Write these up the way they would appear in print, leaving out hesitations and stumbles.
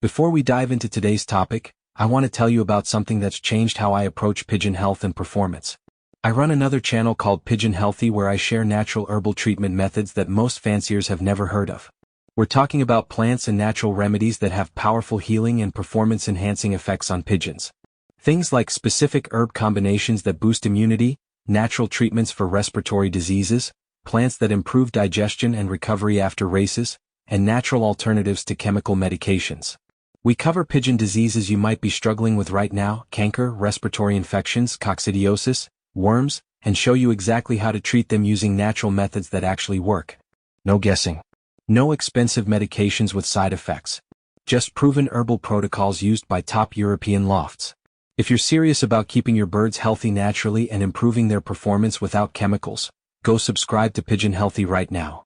Before we dive into today's topic, I want to tell you about something that's changed how I approach pigeon health and performance. I run another channel called Pigeon Healthy where I share natural herbal treatment methods that most fanciers have never heard of. We're talking about plants and natural remedies that have powerful healing and performance-enhancing effects on pigeons. Things like specific herb combinations that boost immunity, natural treatments for respiratory diseases, plants that improve digestion and recovery after races, and natural alternatives to chemical medications. We cover pigeon diseases you might be struggling with right now: canker, respiratory infections, coccidiosis, worms, and show you exactly how to treat them using natural methods that actually work. No guessing. No expensive medications with side effects. Just proven herbal protocols used by top European lofts. If you're serious about keeping your birds healthy naturally and improving their performance without chemicals, go subscribe to Pigeon Healthy right now.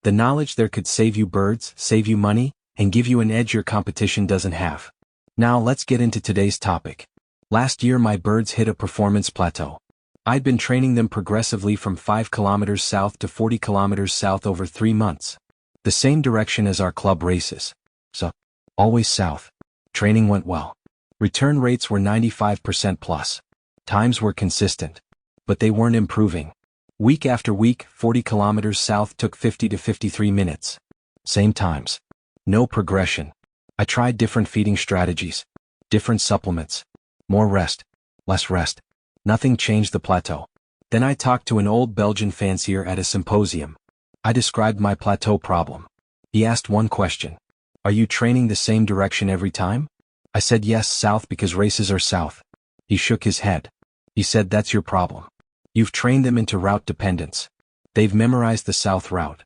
The knowledge there could save you birds, save you money, and give you an edge your competition doesn't have. Now let's get into today's topic. Last year my birds hit a performance plateau. I'd been training them progressively from 5 kilometers south to 40 kilometers south over 3 months. The same direction as our club races. So, always south. Training went well. Return rates were 95% plus. Times were consistent. But they weren't improving. Week after week, 40 kilometers south took 50 to 53 minutes. Same times. No progression. I tried different feeding strategies. Different supplements. More rest. Less rest. Nothing changed the plateau. Then I talked to an old Belgian fancier at a symposium. I described my plateau problem. He asked one question. Are you training the same direction every time? I said yes, south, because races are south. He shook his head. He said, that's your problem. You've trained them into route dependence. They've memorized the south route.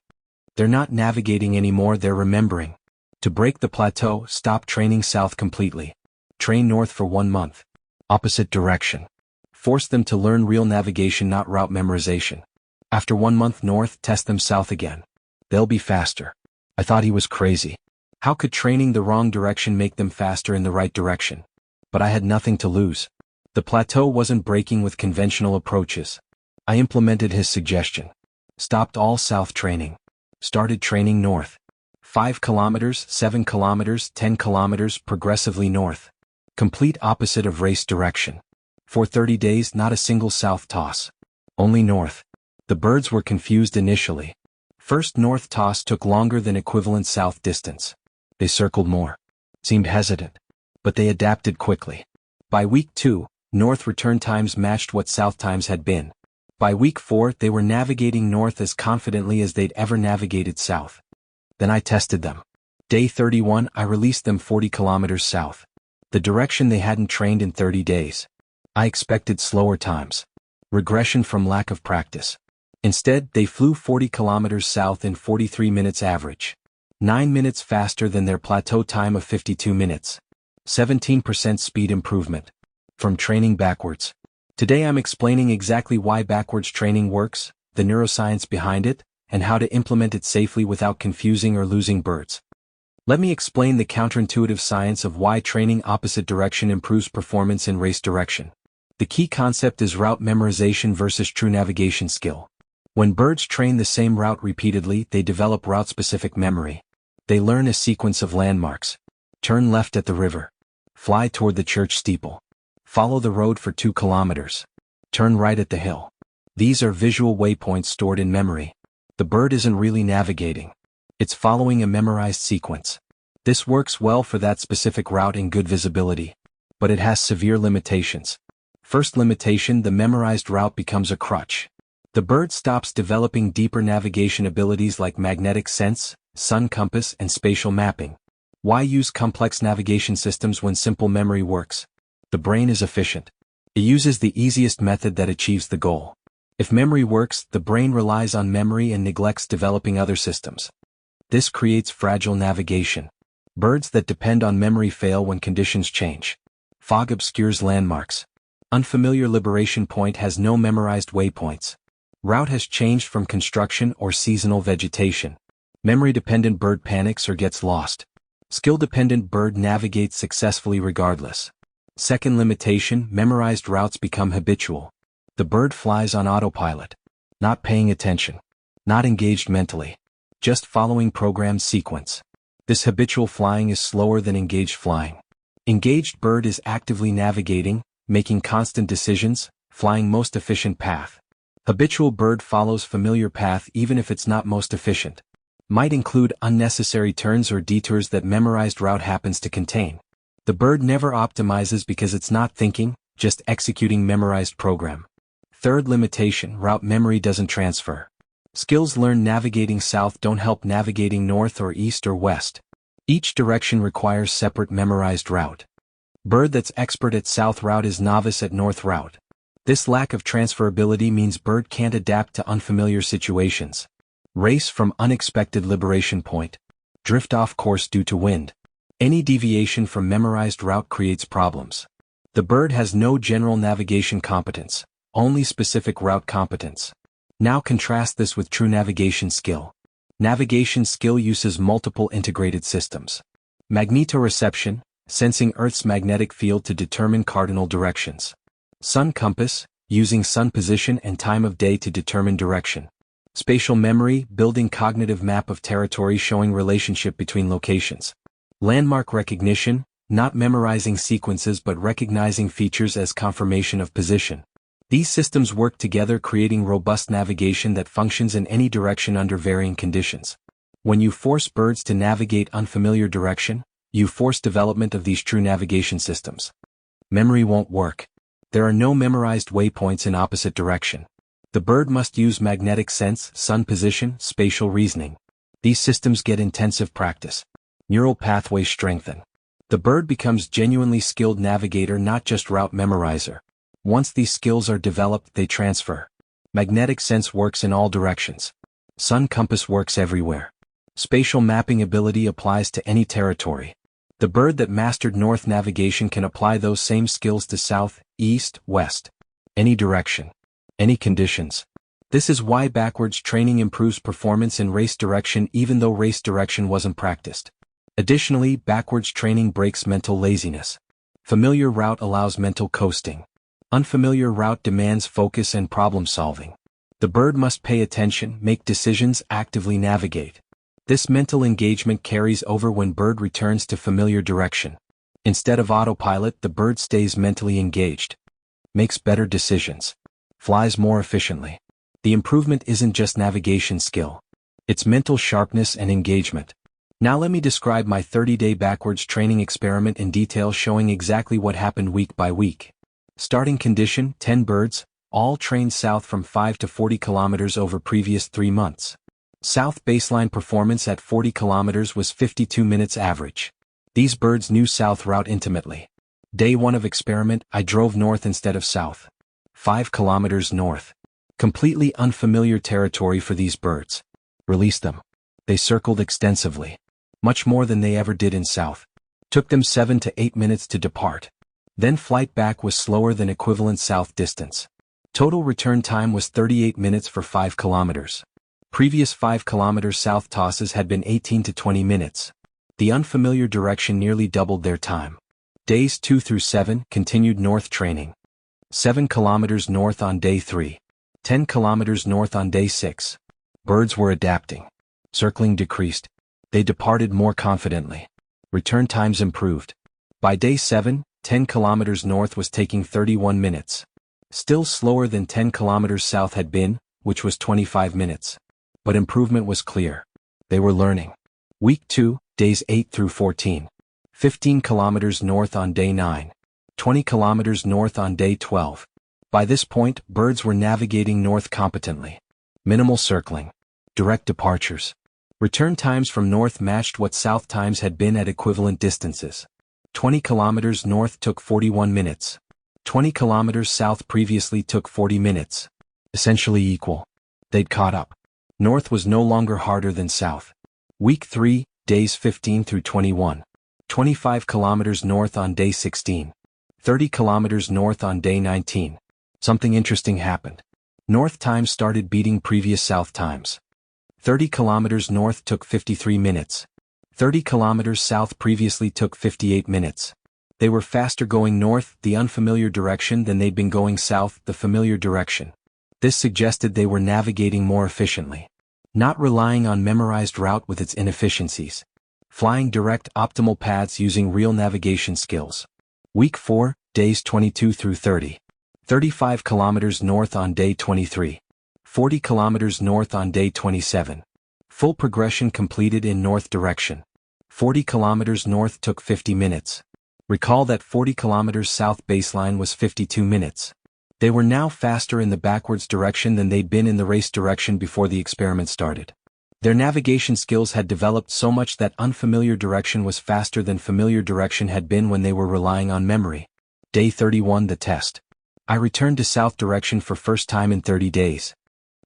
They're not navigating anymore, they're remembering. To break the plateau, stop training south completely. Train north for 1 month. Opposite direction. Force them to learn real navigation, not route memorization. After 1 month north, test them south again. They'll be faster. I thought he was crazy. How could training the wrong direction make them faster in the right direction? But I had nothing to lose. The plateau wasn't breaking with conventional approaches. I implemented his suggestion. Stopped all south training. Started training north. 5 kilometers, 7 kilometers, 10 kilometers, progressively north. Complete opposite of race direction. For 30 days, not a single south toss. Only north. The birds were confused initially. First north toss took longer than equivalent south distance. They circled more. Seemed hesitant. But they adapted quickly. By week 2, north return times matched what south times had been. By week 4, they were navigating north as confidently as they'd ever navigated south. Then I tested them. Day 31, I released them 40 kilometers south. The direction they hadn't trained in 30 days. I expected slower times. Regression from lack of practice. Instead, they flew 40 kilometers south in 43 minutes average. 9 minutes faster than their plateau time of 52 minutes. 17% speed improvement. From training backwards. Today I'm explaining exactly why backwards training works, the neuroscience behind it, and how to implement it safely without confusing or losing birds. Let me explain the counterintuitive science of why training opposite direction improves performance in race direction. The key concept is route memorization versus true navigation skill. When birds train the same route repeatedly, they develop route-specific memory. They learn a sequence of landmarks. Turn left at the river. Fly toward the church steeple. Follow the road for 2 kilometers. Turn right at the hill. These are visual waypoints stored in memory. The bird isn't really navigating. It's following a memorized sequence. This works well for that specific route in good visibility. But it has severe limitations. First limitation, the memorized route becomes a crutch. The bird stops developing deeper navigation abilities like magnetic sense, sun compass, and spatial mapping. Why use complex navigation systems when simple memory works? The brain is efficient. It uses the easiest method that achieves the goal. If memory works, the brain relies on memory and neglects developing other systems. This creates fragile navigation. Birds that depend on memory fail when conditions change. Fog obscures landmarks. Unfamiliar liberation point has no memorized waypoints. Route has changed from construction or seasonal vegetation. Memory-dependent bird panics or gets lost. Skill-dependent bird navigates successfully regardless. Second limitation, memorized routes become habitual. The bird flies on autopilot. Not paying attention. Not engaged mentally. Just following programmed sequence. This habitual flying is slower than engaged flying. Engaged bird is actively navigating, making constant decisions, flying most efficient path. Habitual bird follows familiar path even if it's not most efficient. Might include unnecessary turns or detours that memorized route happens to contain. The bird never optimizes because it's not thinking, just executing memorized program. Third limitation, route memory doesn't transfer. Skills learned navigating south don't help navigating north or east or west. Each direction requires separate memorized route. Bird that's expert at south route is novice at north route. This lack of transferability means bird can't adapt to unfamiliar situations. Race from unexpected liberation point. Drift off course due to wind. Any deviation from memorized route creates problems. The bird has no general navigation competence, only specific route competence. Now contrast this with true navigation skill. Navigation skill uses multiple integrated systems. Magnetoreception, sensing Earth's magnetic field to determine cardinal directions. Sun compass, using sun position and time of day to determine direction. Spatial memory, building cognitive map of territory showing relationship between locations. Landmark recognition, not memorizing sequences but recognizing features as confirmation of position. These systems work together creating robust navigation that functions in any direction under varying conditions. When you force birds to navigate unfamiliar direction, you force development of these true navigation systems. Memory won't work. There are no memorized waypoints in opposite direction. The bird must use magnetic sense, sun position, spatial reasoning. These systems get intensive practice. Neural pathways strengthen. The bird becomes genuinely skilled navigator, not just route memorizer. Once these skills are developed, they transfer. Magnetic sense works in all directions. Sun compass works everywhere. Spatial mapping ability applies to any territory. The bird that mastered north navigation can apply those same skills to south, east, west. Any direction. Any conditions. This is why backwards training improves performance in race direction even though race direction wasn't practiced. Additionally, backwards training breaks mental laziness. Familiar route allows mental coasting. Unfamiliar route demands focus and problem solving. The bird must pay attention, make decisions, actively navigate. This mental engagement carries over when bird returns to familiar direction. Instead of autopilot, the bird stays mentally engaged. Makes better decisions. Flies more efficiently. The improvement isn't just navigation skill. It's mental sharpness and engagement. Now let me describe my 30-day backwards training experiment in detail showing exactly what happened week by week. Starting condition, 10 birds, all trained south from 5 to 40 kilometers over previous 3 months. South baseline performance at 40 kilometers was 52 minutes average. These birds knew south route intimately. Day 1 of experiment, I drove north instead of south. 5 kilometers north. Completely unfamiliar territory for these birds. Released them. They circled extensively. Much more than they ever did in south. Took them 7 to 8 minutes to depart. Then flight back was slower than equivalent south distance. Total return time was 38 minutes for 5 kilometers. Previous 5 kilometers south tosses had been 18 to 20 minutes. The unfamiliar direction nearly doubled their time. Days 2 through 7 continued north training. 7 kilometers north on day 3. 10 kilometers north on day 6. Birds were adapting. Circling decreased. They departed more confidently. Return times improved. By day 7, 10 kilometers north was taking 31 minutes. Still slower than 10 kilometers south had been, which was 25 minutes. But improvement was clear. They were learning. Week 2, days 8 through 14. 15 kilometers north on day 9. 20 kilometers north on day 12. By this point, birds were navigating north competently. Minimal circling. Direct departures. Return times from north matched what south times had been at equivalent distances. 20 kilometers north took 41 minutes. 20 kilometers south previously took 40 minutes. Essentially equal. They'd caught up. North was no longer harder than south. Week 3, days 15 through 21. 25 kilometers north on day 16. 30 kilometers north on day 19. Something interesting happened. North times started beating previous south times. 30 kilometers north took 53 minutes. 30 kilometers south previously took 58 minutes. They were faster going north, the unfamiliar direction, than they'd been going south, the familiar direction. This suggested they were navigating more efficiently. Not relying on memorized route with its inefficiencies. Flying direct optimal paths using real navigation skills. Week 4, days 22 through 30. 35 kilometers north on day 23. 40 kilometers north on day 27. Full progression completed in north direction. 40 kilometers north took 50 minutes. Recall that 40 kilometers south baseline was 52 minutes. They were now faster in the backwards direction than they'd been in the race direction before the experiment started. Their navigation skills had developed so much that unfamiliar direction was faster than familiar direction had been when they were relying on memory. Day 31, the test. I returned to south direction for first time in 30 days.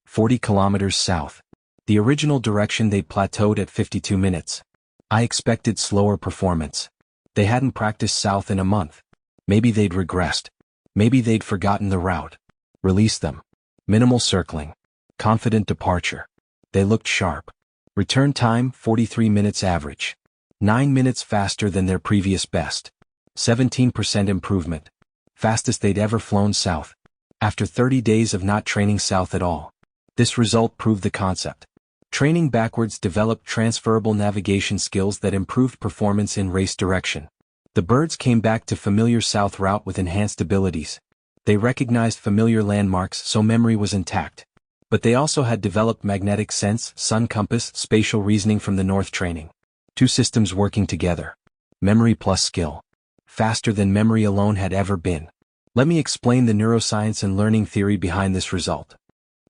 40 kilometers south. The original direction they'd plateaued at 52 minutes. I expected slower performance. They hadn't practiced south in a month. Maybe they'd regressed. Maybe they'd forgotten the route. Release them. Minimal circling. Confident departure. They looked sharp. Return time, 43 minutes average. 9 minutes faster than their previous best. 17% improvement. Fastest they'd ever flown south. After 30 days of not training south at all. This result proved the concept. Training backwards developed transferable navigation skills that improved performance in race direction. The birds came back to familiar south route with enhanced abilities. They recognized familiar landmarks, so memory was intact. But they also had developed magnetic sense, sun compass, spatial reasoning from the north training. Two systems working together. Memory plus skill. Faster than memory alone had ever been. Let me explain the neuroscience and learning theory behind this result.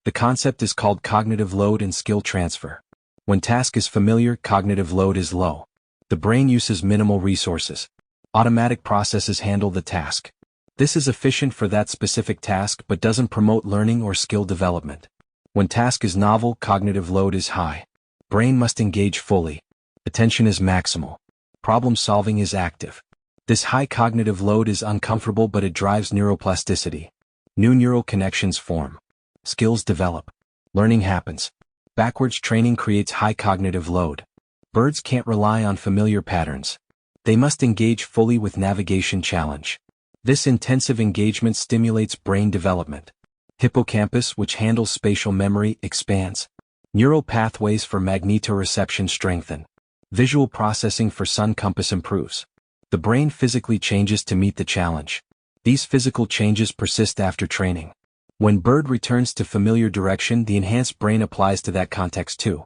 The concept is called cognitive load and skill transfer. When task is familiar, cognitive load is low. The brain uses minimal resources. Automatic processes handle the task. This is efficient for that specific task but doesn't promote learning or skill development. When task is novel, cognitive load is high. Brain must engage fully. Attention is maximal. Problem solving is active. This high cognitive load is uncomfortable but it drives neuroplasticity. New neural connections form. Skills develop. Learning happens. Backwards training creates high cognitive load. Birds can't rely on familiar patterns. They must engage fully with navigation challenge. This intensive engagement stimulates brain development. Hippocampus, which handles spatial memory, expands. Neural pathways for magnetoreception strengthen. Visual processing for sun compass improves. The brain physically changes to meet the challenge. These physical changes persist after training. When bird returns to familiar direction, the enhanced brain applies to that context too.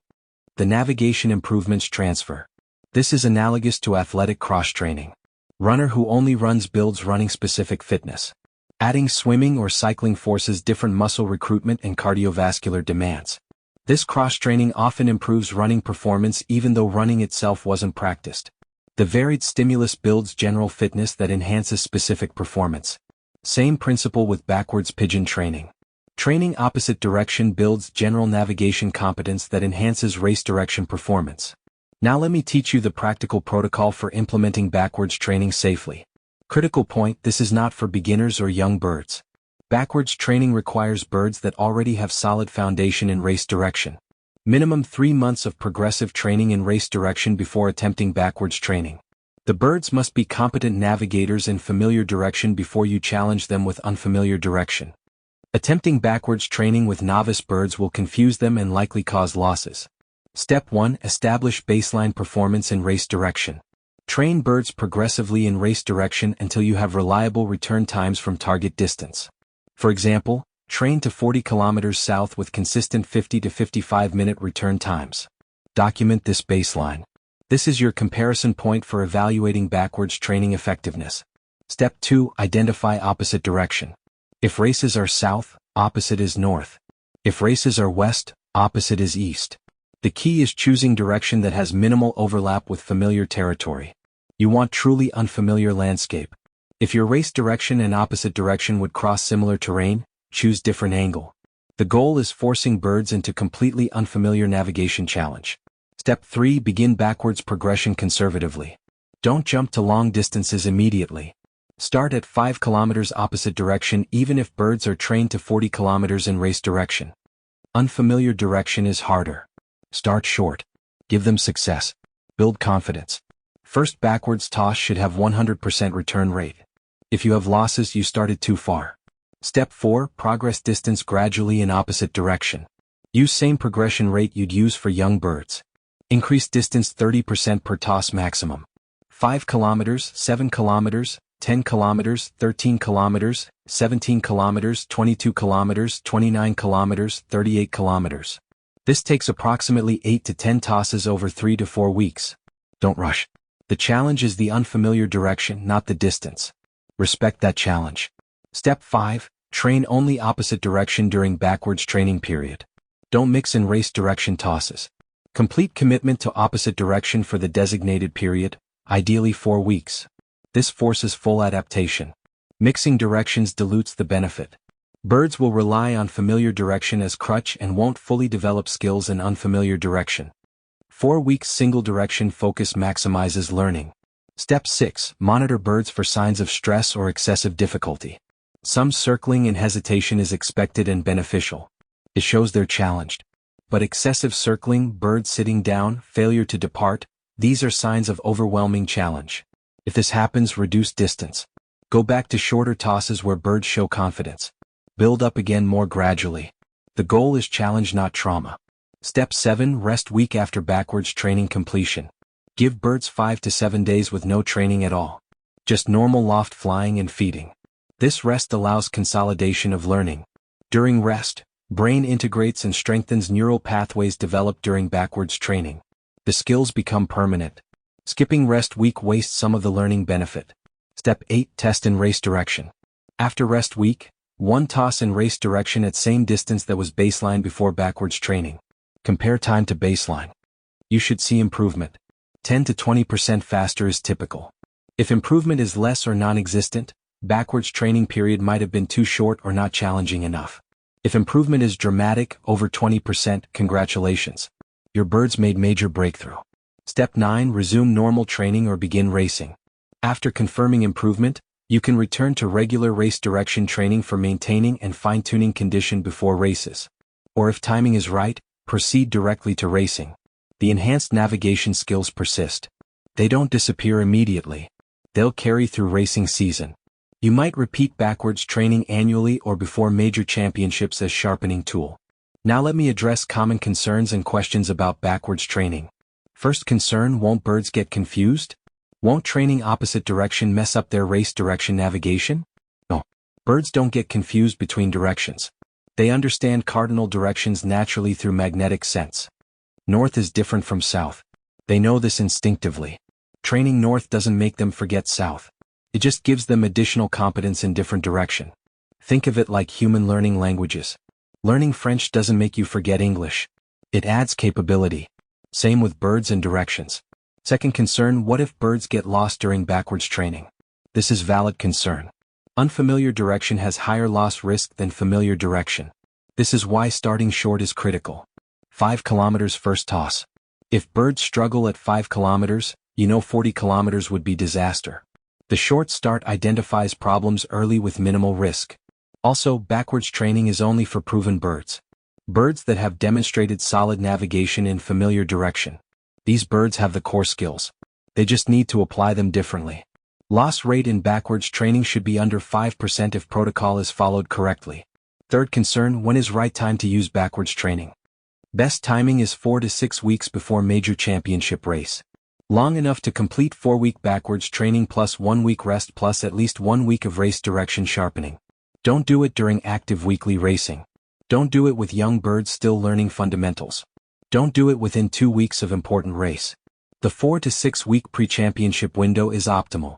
The navigation improvements transfer. This is analogous to athletic cross-training. Runner who only runs builds running-specific fitness. Adding swimming or cycling forces different muscle recruitment and cardiovascular demands. This cross-training often improves running performance even though running itself wasn't practiced. The varied stimulus builds general fitness that enhances specific performance. Same principle with backwards pigeon training. Training opposite direction builds general navigation competence that enhances race direction performance. Now let me teach you the practical protocol for implementing backwards training safely. Critical point: this is not for beginners or young birds. Backwards training requires birds that already have solid foundation in race direction. Minimum 3 months of progressive training in race direction before attempting backwards training. The birds must be competent navigators in familiar direction before you challenge them with unfamiliar direction. Attempting backwards training with novice birds will confuse them and likely cause losses. Step 1. Establish baseline performance in race direction. Train birds progressively in race direction until you have reliable return times from target distance. For example, train to 40 kilometers south with consistent 50 to 55 minute return times. Document this baseline. This is your comparison point for evaluating backwards training effectiveness. Step 2. Identify opposite direction. If races are south, opposite is north. If races are west, opposite is east. The key is choosing direction that has minimal overlap with familiar territory. You want truly unfamiliar landscape. If your race direction and opposite direction would cross similar terrain, choose different angle. The goal is forcing birds into completely unfamiliar navigation challenge. Step 3. Begin backwards progression conservatively. Don't jump to long distances immediately. Start at 5 kilometers opposite direction even if birds are trained to 40 kilometers in race direction. Unfamiliar direction is harder. Start short. Give them success. Build confidence. First backwards toss should have 100% return rate. If you have losses, you started too far. Step 4. Progress distance gradually in opposite direction. Use same progression rate you'd use for young birds. Increase distance 30% per toss maximum. 5 kilometers, 7 kilometers, 10 kilometers, 13 kilometers, 17 kilometers, 22 kilometers, 29 kilometers, 38 kilometers. This takes approximately 8 to 10 tosses over 3 to 4 weeks. Don't rush. The challenge is the unfamiliar direction, not the distance. Respect that challenge. Step 5. Train only opposite direction during backwards training period. Don't mix in race direction tosses. Complete commitment to opposite direction for the designated period, ideally 4 weeks. This forces full adaptation. Mixing directions dilutes the benefit. Birds will rely on familiar direction as crutch and won't fully develop skills in unfamiliar direction. 4 weeks single direction focus maximizes learning. Step 6. Monitor birds for signs of stress or excessive difficulty. Some circling and hesitation is expected and beneficial. It shows they're challenged. But excessive circling, birds sitting down, failure to depart, these are signs of overwhelming challenge. If this happens, reduce distance. Go back to shorter tosses where birds show confidence. Build up again more gradually. The goal is challenge, not trauma. Step 7. Rest week after backwards training completion. Give birds 5 to 7 days with no training at all. Just normal loft flying and feeding. This rest allows consolidation of learning. During rest, brain integrates and strengthens neural pathways developed during backwards training. The skills become permanent. Skipping rest week wastes some of the learning benefit. Step 8. Test in race direction. After rest week, 1 toss in race direction at same distance that was baseline before backwards training. Compare time to baseline. You should see improvement. 10 to 20% faster is typical. If improvement is less or non-existent, backwards training period might have been too short or not challenging enough. If improvement is dramatic, over 20%, congratulations. Your birds made major breakthrough. Step 9. Resume normal training or begin racing. After confirming improvement, you can return to regular race direction training for maintaining and fine-tuning condition before races. Or if timing is right, proceed directly to racing. The enhanced navigation skills persist. They don't disappear immediately. They'll carry through racing season. You might repeat backwards training annually or before major championships as sharpening tool. Now let me address common concerns and questions about backwards training. First concern: won't birds get confused? Won't training opposite direction mess up their race direction navigation? No. Birds don't get confused between directions. They understand cardinal directions naturally through magnetic sense. North is different from south. They know this instinctively. Training north doesn't make them forget south. It just gives them additional competence in different direction. Think of it like human learning languages. Learning French doesn't make you forget English. It adds capability. Same with birds and directions. Second concern: what if birds get lost during backwards training? This is valid concern. Unfamiliar direction has higher loss risk than familiar direction. This is why starting short is critical. 5 kilometers first toss. If birds struggle at 5 kilometers, 40 kilometers would be disaster. The short start identifies problems early with minimal risk. Also, backwards training is only for proven birds. Birds that have demonstrated solid navigation in familiar direction. These birds have the core skills. They just need to apply them differently. Loss rate in backwards training should be under 5% if protocol is followed correctly. Third concern: when is right time to use backwards training? Best timing is 4 to 6 weeks before major championship race. Long enough to complete 4-week backwards training plus 1 week rest plus at least 1 week of race direction sharpening. Don't do it during active weekly racing. Don't do it with young birds still learning fundamentals. Don't do it within 2 weeks of important race. The 4 to 6 week pre-championship window is optimal.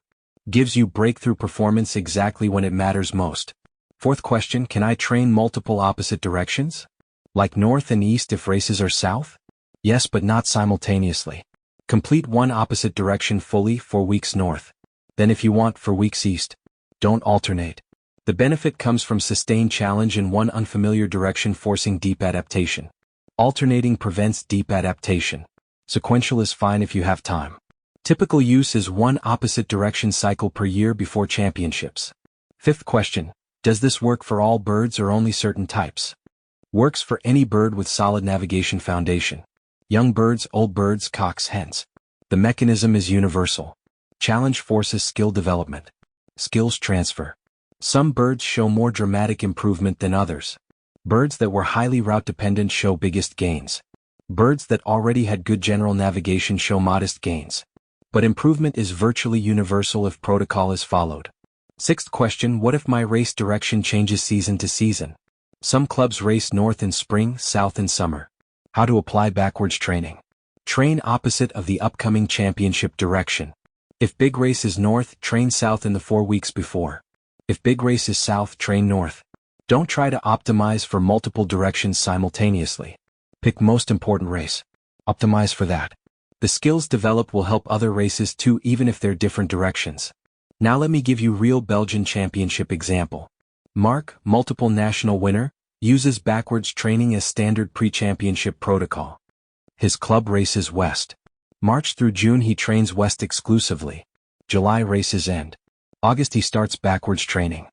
Gives you breakthrough performance exactly when it matters most. Fourth question: can I train multiple opposite directions? Like north and east if races are south? Yes, but not simultaneously. Complete one opposite direction fully 4 weeks north. Then if you want 4 weeks east. Don't alternate. The benefit comes from sustained challenge in one unfamiliar direction forcing deep adaptation. Alternating prevents deep adaptation. Sequential is fine if you have time. Typical use is 1 opposite direction cycle per year before championships. Fifth question: does this work for all birds or only certain types? Works for any bird with solid navigation foundation. Young birds, old birds, cocks, hens. The mechanism is universal. Challenge forces skill development. Skills transfer. Some birds show more dramatic improvement than others. Birds that were highly route dependent show biggest gains. Birds that already had good general navigation show modest gains. But improvement is virtually universal if protocol is followed. Sixth question: what if my race direction changes season to season? Some clubs race north in spring, south in summer. How to apply backwards training. Train opposite of the upcoming championship direction. If big race is north, train south in the 4 weeks before. If big race is south, train north. Don't try to optimize for multiple directions simultaneously. Pick most important race. Optimize for that. The skills developed will help other races too, even if they're different directions. Now let me give you real Belgian championship example. Mark, multiple national winner, uses backwards training as standard pre-championship protocol. His club races west. March through June he trains west exclusively. July races end. August he starts backwards training.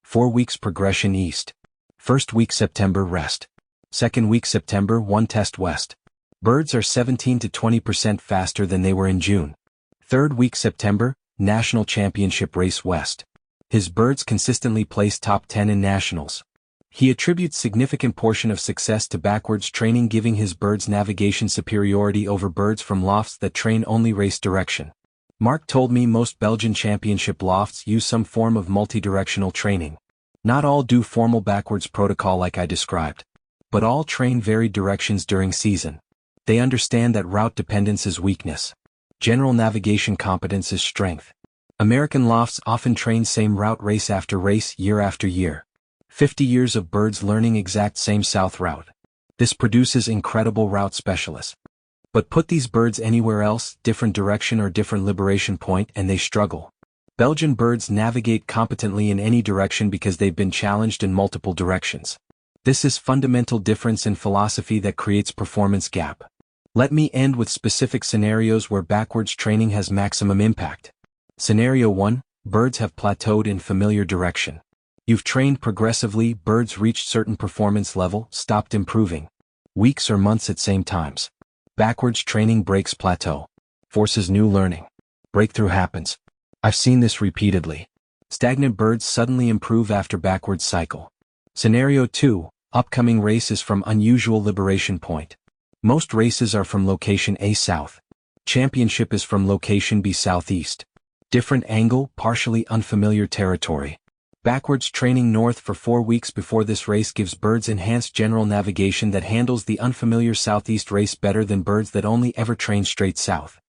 4 weeks progression east. First week September rest. Second week September 1 test west. Birds are 17 to 20% faster than they were in June. Third week September, national championship race west. His birds consistently place top 10 in nationals. He attributes significant portion of success to backwards training, giving his birds navigation superiority over birds from lofts that train only race direction. Mark told me most Belgian championship lofts use some form of multi-directional training. Not all do formal backwards protocol like I described. But all train varied directions during season. They understand that route dependence is weakness. General navigation competence is strength. American lofts often train same route race after race, year after year. 50 years of birds learning exact same south route. This produces incredible route specialists. But put these birds anywhere else, different direction or different liberation point, and they struggle. Belgian birds navigate competently in any direction because they've been challenged in multiple directions. This is fundamental difference in philosophy that creates performance gap. Let me end with specific scenarios where backwards training has maximum impact. Scenario 1, birds have plateaued in familiar direction. You've trained progressively, birds reached certain performance level, stopped improving. Weeks or months at same times. Backwards training breaks plateau. Forces new learning. Breakthrough happens. I've seen this repeatedly. Stagnant birds suddenly improve after backwards cycle. Scenario 2, upcoming race is from unusual liberation point. Most races are from location A south. Championship is from location B southeast. Different angle, partially unfamiliar territory. Backwards training north for 4 weeks before this race gives birds enhanced general navigation that handles the unfamiliar southeast race better than birds that only ever train straight south.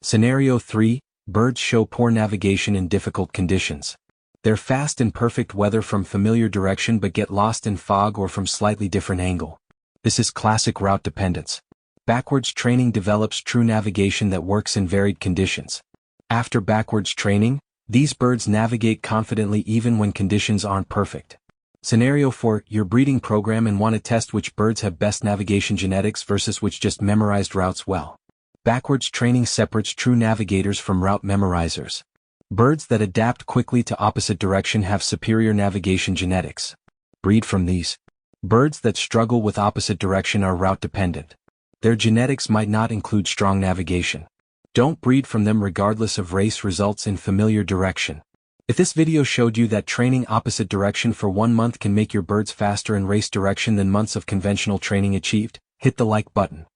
Scenario 3, birds show poor navigation in difficult conditions. They're fast in perfect weather from familiar direction but get lost in fog or from slightly different angle. This is classic route dependence. Backwards training develops true navigation that works in varied conditions. After backwards training, these birds navigate confidently even when conditions aren't perfect. Scenario 4, your breeding program and want to test which birds have best navigation genetics versus which just memorized routes well. Backwards training separates true navigators from route memorizers. Birds that adapt quickly to opposite direction have superior navigation genetics. Breed from these. Birds that struggle with opposite direction are route dependent. Their genetics might not include strong navigation. Don't breed from them regardless of race results in familiar direction. If this video showed you that training opposite direction for 1 month can make your birds faster in race direction than months of conventional training achieved, hit the like button.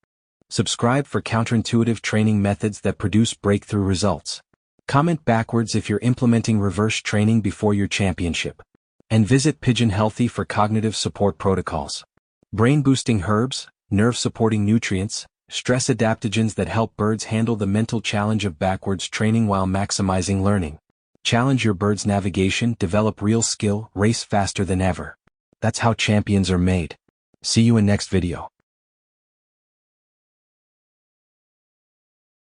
Subscribe for counterintuitive training methods that produce breakthrough results. Comment backwards if you're implementing reverse training before your championship. And visit Pigeon Healthy for cognitive support protocols. Brain-boosting herbs, nerve-supporting nutrients, stress adaptogens that help birds handle the mental challenge of backwards training while maximizing learning. Challenge your bird's navigation, develop real skill, race faster than ever. That's how champions are made. See you in next video.